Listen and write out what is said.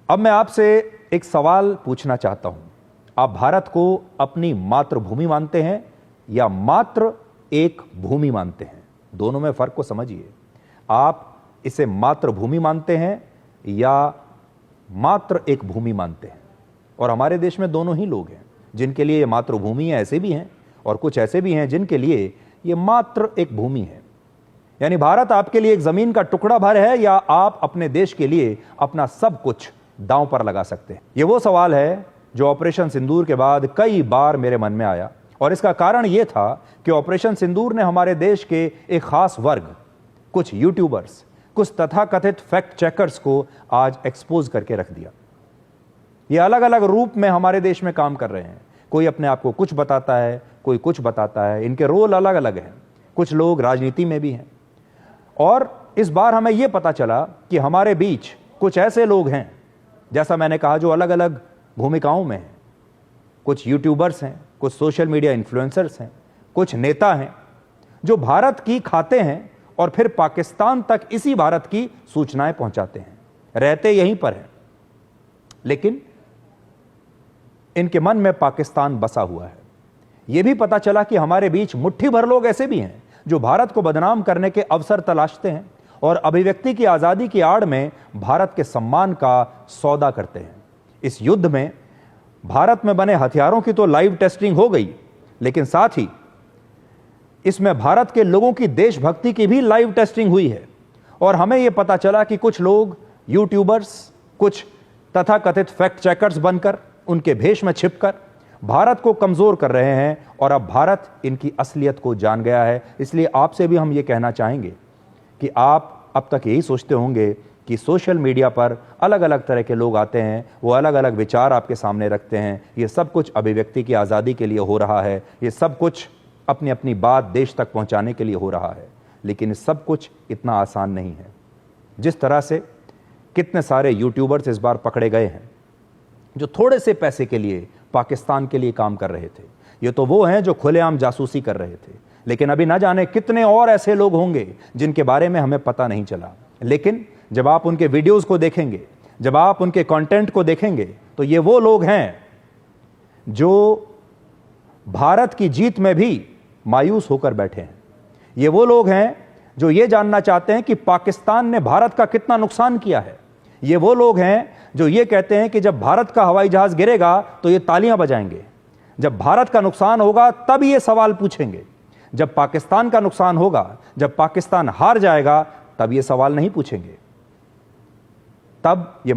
अब मैं आपसे एक सवाल पूछना चाहता हूं। आप भारत को अपनी मातृभूमि मानते हैं या मात्र एक भूमि मानते हैं? दोनों में फर्क को समझिए। आप इसे मातृभूमि मानते हैं या मात्र एक भूमि मानते हैं? और हमारे देश में दोनों ही लोग हैं जिनके लिए ये मातृभूमि है, ऐसे भी हैं, और कुछ ऐसे भी हैं जिनके लिए ये मात्र एक भूमि है। यानी भारत आपके लिए एक जमीन का टुकड़ा भर है या आप अपने देश के लिए अपना सब कुछ दांव पर लगा सकते हैं? ये वो सवाल है जो ऑपरेशन सिंदूर के बाद कई बार मेरे मन में आया, और इसका कारण यह था कि ऑपरेशन सिंदूर ने हमारे देश के एक खास वर्ग, कुछ यूट्यूबर्स, कुछ तथाकथित फैक्ट चेकर्स को आज एक्सपोज करके रख दिया। ये अलग अलग रूप में हमारे देश में काम कर रहे हैं। कोई अपने आप को कुछ बताता है, कोई कुछ बताता है। इनके रोल अलग अलग हैं। कुछ लोग राजनीति में भी हैं, और इस बार हमें यह पता चला कि हमारे बीच कुछ ऐसे लोग हैं, जैसा मैंने कहा, जो अलग अलग भूमिकाओं में हैं। कुछ यूट्यूबर्स हैं, कुछ सोशल मीडिया इन्फ्लुएंसर्स हैं, कुछ नेता हैं जो भारत की खाते हैं और फिर पाकिस्तान तक इसी भारत की सूचनाएं पहुंचाते हैं, रहते यहीं पर हैं, लेकिन इनके मन में पाकिस्तान बसा हुआ है। यह भी पता चला कि हमारे बीच मुट्ठी भर लोग ऐसे भी हैं जो भारत को बदनाम करने के अवसर तलाशते हैं और अभिव्यक्ति की आजादी की आड़ में भारत के सम्मान का सौदा करते हैं। इस युद्ध में भारत में बने हथियारों की तो लाइव टेस्टिंग हो गई, लेकिन साथ ही इसमें भारत के लोगों की देशभक्ति की भी लाइव टेस्टिंग हुई है। और हमें यह पता चला कि कुछ लोग यूट्यूबर्स, कुछ तथाकथित फैक्ट चेकर्स बनकर, उनके भेष में छिपकर भारत को कमजोर कर रहे हैं, और अब भारत इनकी असलियत को जान गया है। इसलिए आपसे भी हम ये कहना चाहेंगे कि आप अब तक यही सोचते होंगे कि सोशल मीडिया पर अलग अलग तरह के लोग आते हैं, वो अलग अलग विचार आपके सामने रखते हैं, ये सब कुछ अभिव्यक्ति की आज़ादी के लिए हो रहा है, ये सब कुछ अपनी अपनी बात देश तक पहुंचाने के लिए हो रहा है। लेकिन सब कुछ इतना आसान नहीं है। जिस तरह से कितने सारे यूट्यूबर्स इस बार पकड़े गए हैं जो थोड़े से पैसे के लिए पाकिस्तान के लिए काम कर रहे थे, ये तो वो हैं जो खुलेआम जासूसी कर रहे थे। लेकिन अभी ना जाने कितने और ऐसे लोग होंगे जिनके बारे में हमें पता नहीं चला। लेकिन जब आप उनके वीडियोस को देखेंगे, जब आप उनके कंटेंट को देखेंगे, तो ये वो लोग हैं जो भारत की जीत में भी मायूस होकर बैठे हैं। ये वो लोग हैं जो ये जानना चाहते हैं कि पाकिस्तान ने भारत का कितना नुकसान किया है। ये वो लोग हैं जो ये कहते हैं कि जब भारत का हवाई जहाज गिरेगा तो ये तालियां बजाएंगे, जब भारत का नुकसान होगा तब ये सवाल पूछेंगे, जब पाकिस्तान का नुकसान होगा, जब पाकिस्तान हार जाएगा, तब ये सवाल नहीं पूछेंगे। तब ये